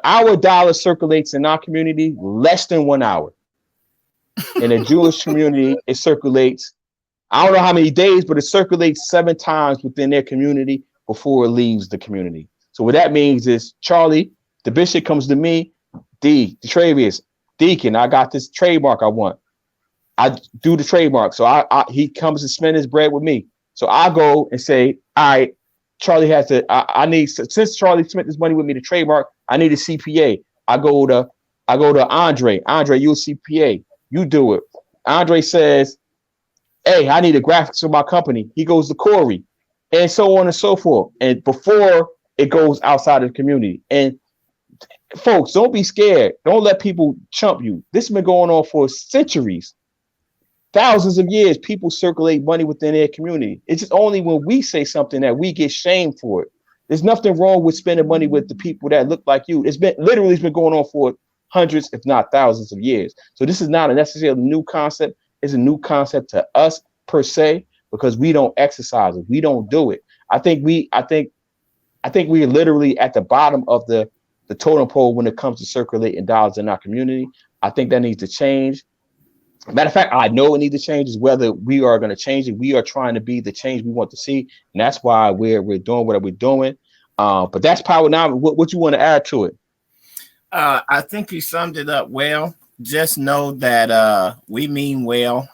our dollar circulates in our community less than 1 hour. In the Jewish community, it circulates I don't know how many days, but it circulates 7 times within their community before it leaves the community. So what that means is Charlie, the bishop comes to me, Travius, Deacon, I got this trademark I want. I do the trademark. So he comes to spend his bread with me. So I go and say, all right, Charlie has to, I need, since Charlie spent this money with me to trademark, I need a CPA. I go to Andre. Andre, you a CPA. You do it. Andre says, hey, I need a graphics for my company. He goes to Corey, and so on and so forth. And before it goes outside of the community. And folks, don't be scared. Don't let people chump you. This has been going on for centuries. Thousands of years, people circulate money within their community. It's just only when we say something that we get shamed for it. There's nothing wrong with spending money with the people that look like you. It's been going on for hundreds, if not thousands of years. So this is not a necessarily new concept. It's a new concept to us per se, because we don't exercise it. We don't do it. I think we're literally at the bottom of the totem pole when it comes to circulating dollars in our community. I think that needs to change. Matter of fact, I know it needs to change. Is whether we are going to change it. We are trying to be the change we want to see, and that's why we're doing what we're doing. But that's Power Now. What you want to add to it? I think you summed it up well. Just know that we mean well.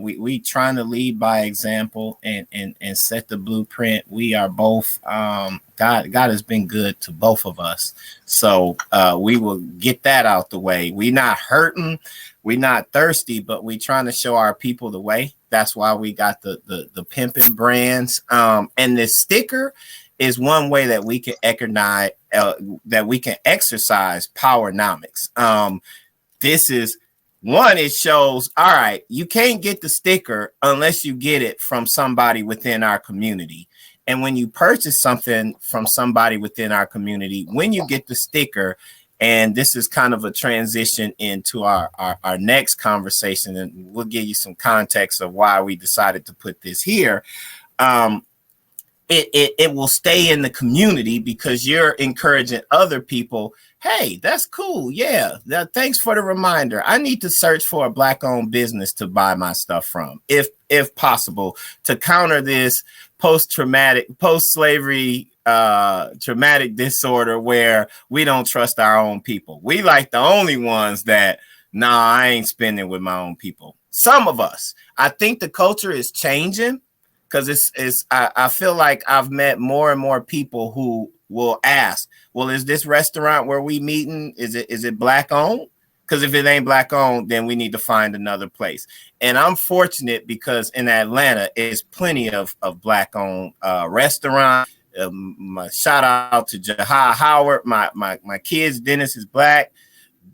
We trying to lead by example and set the blueprint. We are both God has been good to both of us. So we will get that out the way. We not hurting, we not thirsty, but we trying to show our people the way. That's why we got the pimping brands. And this sticker is one way that we can exercise powernomics. This is one, it shows, all right, you can't get the sticker unless you get it from somebody within our community. And when you purchase something from somebody within our community, when you get the sticker, and this is kind of a transition into our next conversation, and we'll give you some context of why we decided to put this here. It will stay in the community because you're encouraging other people. Hey, that's cool. Yeah. Thanks for the reminder. I need to search for a Black-owned business to buy my stuff from, if possible, to counter this post-slavery traumatic disorder where we don't trust our own people. We like the only ones that, I ain't spending with my own people. Some of us. I think the culture is changing. Because I feel like I've met more and more people who will ask, well, is this restaurant where we meeting? Is it Black owned? Because if it ain't Black owned, then we need to find another place. And I'm fortunate because in Atlanta, it's plenty of Black owned restaurants. Shout out to Jahai Howard. My kid's dentist is Black.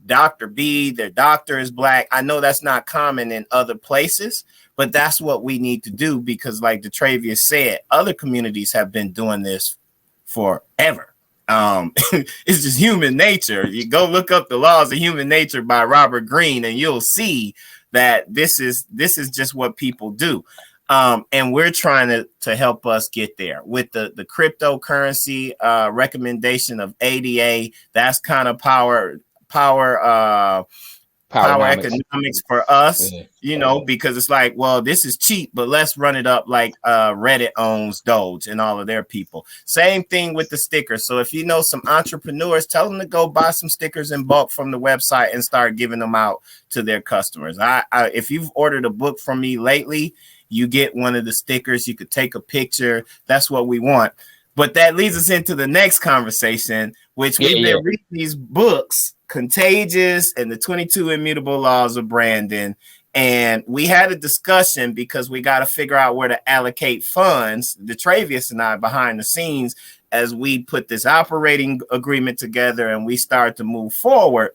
Dr. B, their doctor is Black. I know that's not common in other places, but that's what we need to do because, like Detravius said, other communities have been doing this forever. It's just human nature. You go look up The Laws of Human Nature by Robert Greene, and you'll see that this is just what people do. And we're trying to help us get there with the cryptocurrency recommendation of ADA. That's kind of power economics for us, because it's like, well, this is cheap, but let's run it up like Reddit owns Doge and all of their people. Same thing with the stickers. So if you know some entrepreneurs, tell them to go buy some stickers in bulk from the website and start giving them out to their customers. If you've ordered a book from me lately, you get one of the stickers. You could take a picture. That's what we want. But that leads us into the next conversation, which we've been reading these books, Contagious and the 22 Immutable Laws of Branding. And we had a discussion because we got to figure out where to allocate funds, Detravius and I, behind the scenes, as we put this operating agreement together and we start to move forward.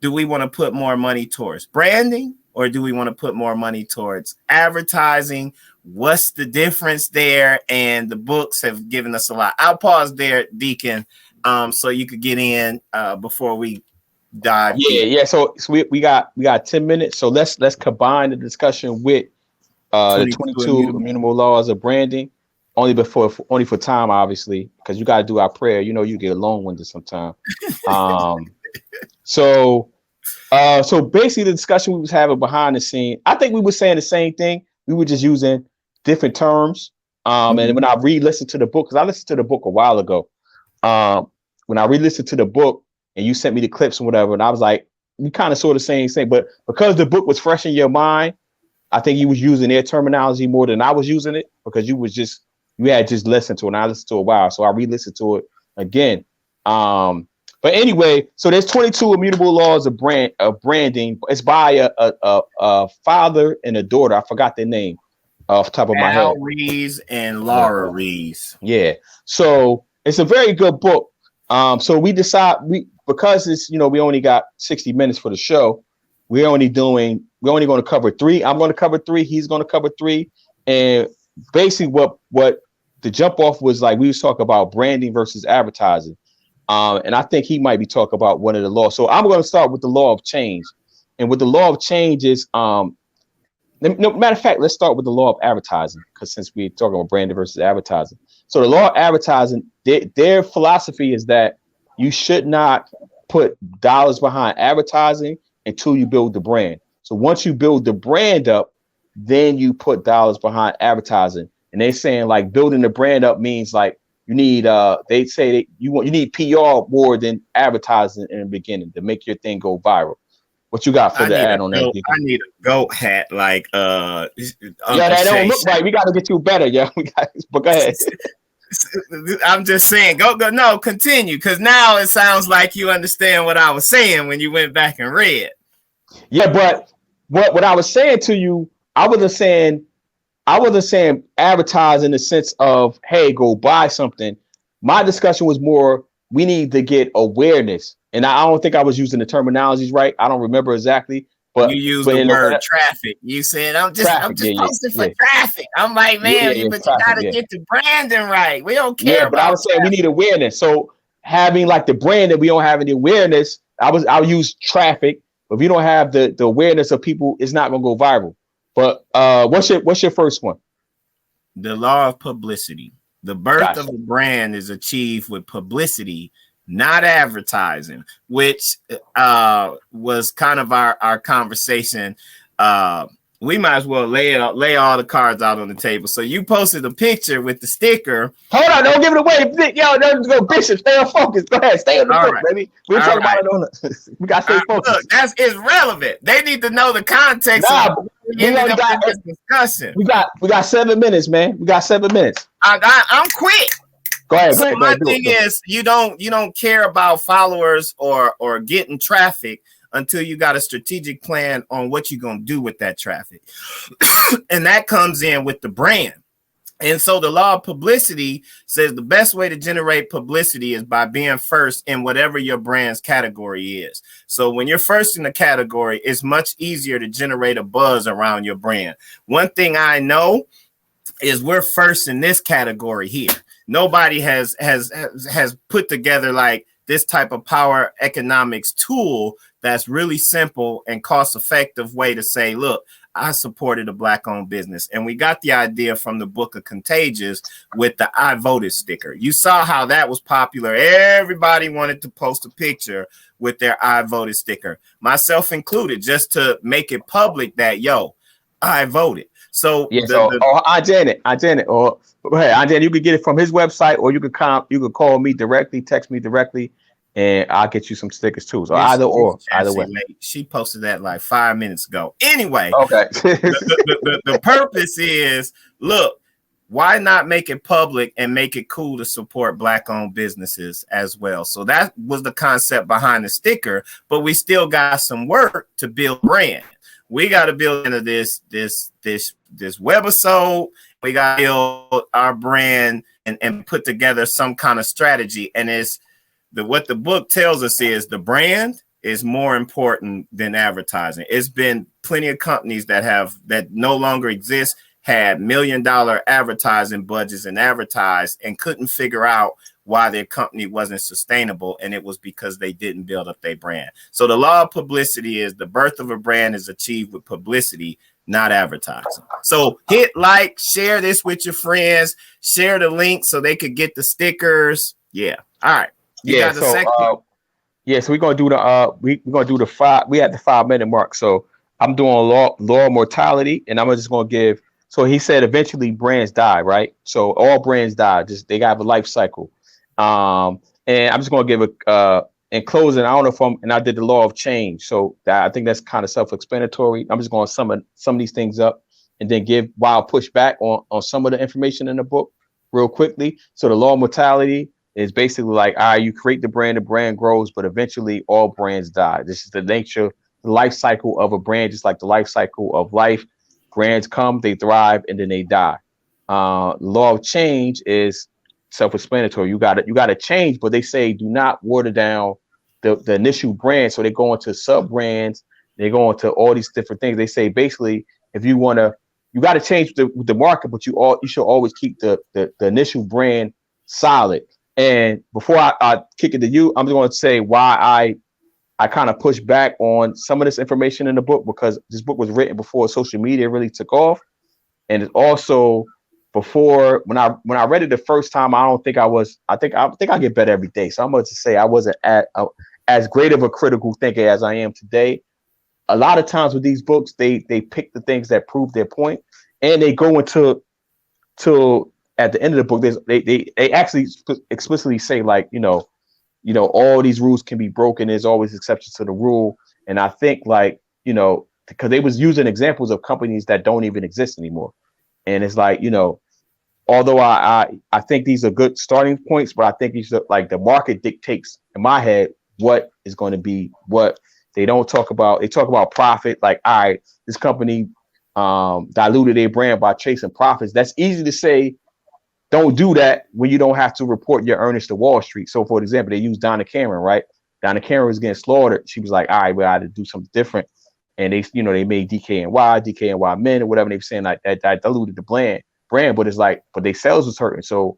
Do we want to put more money towards branding or do we want to put more money towards advertising? What's the difference there? And the books have given us a lot. I'll pause there, Deacon, so you could get in before we dive. So we got 10 minutes. So let's combine the discussion with the 22 Immutable Laws of Branding. Only for time, obviously, because you got to do our prayer. You get long-winded sometimes. So basically the discussion we was having behind the scene, I think we were saying the same thing, we were just using different terms. And when I re-listened to the book, because I listened to the book a while ago, when I re-listened to the book and you sent me the clips and whatever, and I was like, you kind of sort of saying same, but because the book was fresh in your mind, I think you was using their terminology more than I was using it, because you had just listened to it, and I listened to it a while, so I re-listened to it again. But anyway, so there's 22 immutable laws of branding. It's by a father and a daughter. I forgot their name off the top of my head. Al Rees and Laura Rees. Yeah. So it's a very good book. So we because it's, we only got 60 minutes for the show. We're only going to cover 3. I'm going to cover 3. He's going to cover 3. And basically what the jump off was like, we was talking about branding versus advertising. And I think he might be talking about one of the laws. So I'm going to start with the law of change. And with the law of change is, no matter of fact, let's start with the law of advertising, because since we're talking about branding versus advertising. So the law of advertising, their philosophy is that you should not put dollars behind advertising until you build the brand. So once you build the brand up, then you put dollars behind advertising. And they're saying like building the brand up means like you need they say that you need PR more than advertising in the beginning to make your thing go viral. What you got for the ad on that? I need a goat hat like yeah, that don't look right. We got to get you better. Yeah, but go ahead. I'm just saying, go. No, continue, because now it sounds like you understand what I was saying when you went back and read. Yeah, but what I was saying to you, I wasn't saying advertise in the sense of, hey, go buy something. My discussion was more, we need to get awareness. And I don't think I was using the terminologies right. I don't remember exactly. But you used the word traffic. You said I'm just posting for traffic. I'm like, man, but you gotta get the branding right. We don't care. Yeah, but I was saying we need awareness. So having like the brand that we don't have any awareness, I'll use traffic. But if you don't have the awareness of people, it's not gonna go viral. But what's your first one? The law of publicity. The birth of a brand is achieved with publicity, not advertising, which was kind of our conversation. We might as well lay all the cards out on the table. So you posted a picture with the sticker. Hold on, don't give it away. Yo, don't go, Bishop. Stay on focus. Go ahead, stay on the book, baby. We're talking about it on the. We got to stay focused. Look, it's relevant. They need to know the context. We got this discussion. We got 7 minutes, man. We got 7 minutes. I'm quick. Go ahead. So my thing is, you don't care about followers or getting traffic until you got a strategic plan on what you're going to do with that traffic. And that comes in with the brand. And so the law of publicity says the best way to generate publicity is by being first in whatever your brand's category is. So when you're first in the category, it's much easier to generate a buzz around your brand. One thing I know is we're first in this category here. Nobody has put together like this type of power economics tool that's really simple and cost-effective way to say, look, I supported a Black-owned business. And we got the idea from the book of Contagious with the I voted sticker. You saw how that was popular. Everybody wanted to post a picture with their I voted sticker, myself included, just to make it public that, yo, I voted. So yeah, I did it. Or go ahead, I did. You could get it from his website, or you could call me directly, text me directly, and I'll get you some stickers too. So either way. She posted that like 5 minutes ago. Anyway, okay. the purpose is, look, why not make it public and make it cool to support Black-owned businesses as well? So that was the concept behind the sticker, but we still got some work to build brand. We got to build into this webisode. We got to build our brand and put together some kind of strategy. And what the book tells us is the brand is more important than advertising. It's been plenty of companies that no longer exist, had $1 million advertising budgets and advertised and couldn't figure out why their company wasn't sustainable. And it was because they didn't build up their brand. So the law of publicity is the birth of a brand is achieved with publicity, not advertising. So hit like, share this with your friends, share the link so they could get the stickers. Yeah. All right. So we're gonna do we at the 5 minute mark. So I'm doing law of mortality, and I'm just gonna give So he said eventually brands die, right? So all brands die. Just they got a life cycle. And I'm just gonna give a in closing. I don't know if I did the law of change. So I think that's kind of self-explanatory. I'm just gonna sum of these things up and then give wild pushback on some of the information in the book real quickly. So the law of mortality is basically like, all right, you create the brand grows, but eventually all brands die. This is the nature, the life cycle of a brand, just like the life cycle of life. Brands come, they thrive, and then they die. Law of change is self-explanatory. You got to change, but they say do not water down the initial brand. So they go into sub brands, they go into all these different things. They say basically, if you want to, you got to change the market, but you should always keep the initial brand solid. And before I kick it to you, I'm just going to say why I kind of push back on some of this information in the book, because this book was written before social media really took off, and it's also before when I read it the first time. I think I get better every day. So I'm going to say I wasn't as great of a critical thinker as I am today. A lot of times with these books, they pick the things that prove their point, and they go into at the end of the book, they actually explicitly say, like, all these rules can be broken. There's always exceptions to the rule. And I think, like, because they was using examples of companies that don't even exist anymore. And it's like, although I think these are good starting points, but I think these are like the market dictates in my head what is going to be what. They don't talk about. They talk about profit. Like, all right, this company diluted their brand by chasing profits. That's easy to say. Don't do that when you don't have to report your earnings to Wall Street. So, for example, they used Donna Cameron, right? Donna Cameron was getting slaughtered. She was like, all right, we got to do something different. And they made DKNY Men, or whatever. They were saying like that diluted the brand, but it's like, but their sales was hurting. So,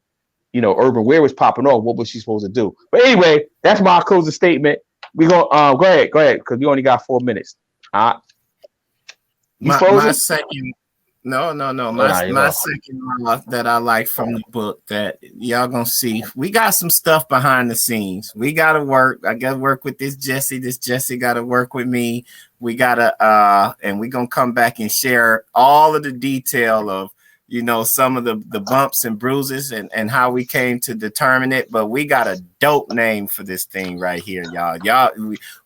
Urban Wear was popping off. What was she supposed to do? But anyway, that's my closing statement. We go ahead, because we only got 4 minutes. My second My second law that I like from the book that y'all gonna see, we got some stuff behind the scenes. We gotta work. I gotta work with this Jesse. This Jesse gotta work with me. We gotta and we gonna come back and share all of the detail of some of the bumps and bruises and how we came to determine it. But we got a dope name for this thing right here, y'all.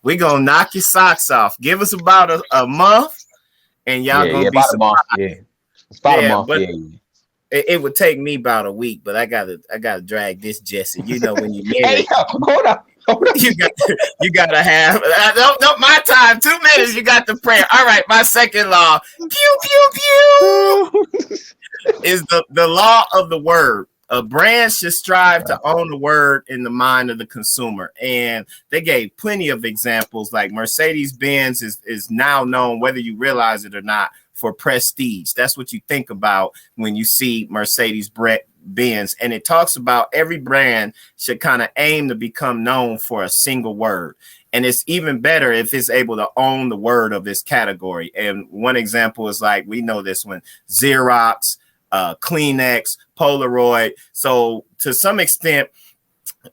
We gonna knock your socks off. Give us about a month, and y'all gonna be surprised. It's about a month. It would take me about a week, but I gotta drag this Jesse. When you married, hold up. You gotta have no my time. 2 minutes. You got the prayer. All right, my second law. Pew pew pew. Is the law of the word. A brand should strive to own the word in the mind of the consumer. And they gave plenty of examples, like Mercedes-Benz is now known, whether you realize it or not, for prestige. That's what you think about when you see Mercedes-Benz. And it talks about every brand should kind of aim to become known for a single word. And it's even better if it's able to own the word of this category. And one example is, like, we know this one, Xerox, Kleenex, Polaroid. So to some extent,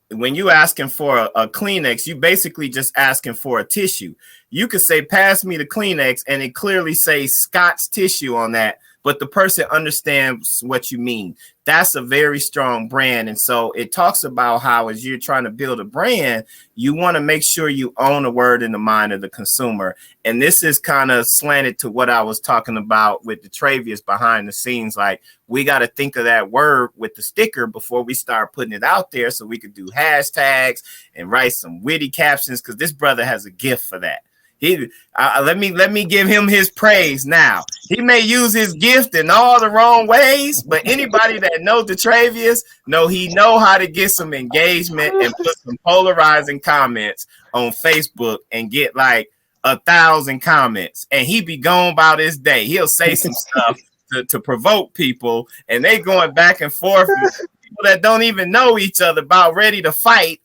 when you asking for a Kleenex, you basically just asking for a tissue. You could say, pass me the Kleenex, and it clearly says Scott's tissue on that, but the person understands what you mean. That's a very strong brand. And so it talks about how, as you're trying to build a brand, you want to make sure you own a word in the mind of the consumer. And this is kind of slanted to what I was talking about with the Travius behind the scenes. Like, we got to think of that word with the sticker before we start putting it out there, so we could do hashtags and write some witty captions, because this brother has a gift for that. Let me give him his praise now. He may use his gift in all the wrong ways, but anybody that knows the Travius know how to get some engagement and put some polarizing comments on Facebook and get like 1,000 comments, and he be gone about his day. He'll say some stuff to provoke people, and they going back and forth. People that don't even know each other about ready to fight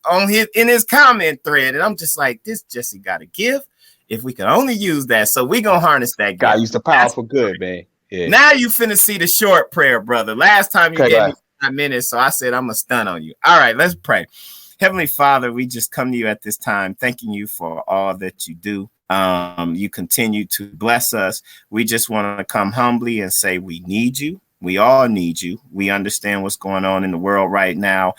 in his comment thread, and I'm just like, this Jesse got a gift. If we can only use that, so we gonna harness that. God use the power for good, man. Yeah. Now you finna see the short prayer, brother. Last time you gave me 5 minutes, so I said I'm gonna stun on you. All right, let's pray. Heavenly Father, we just come to you at this time, thanking you for all that you do. You continue to bless us. We just want to come humbly and say we need you. We all need you. We understand what's going on in the world right now.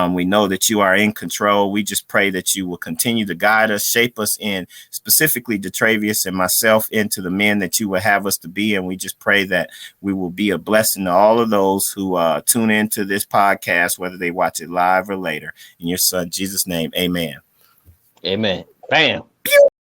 We know that you are in control. We just pray that you will continue to guide us, shape us in, specifically Detravius and myself, into the men that you will have us to be. And we just pray that we will be a blessing to all of those who tune into this podcast, whether they watch it live or later. In your son, Jesus' name, amen. Amen. Bam.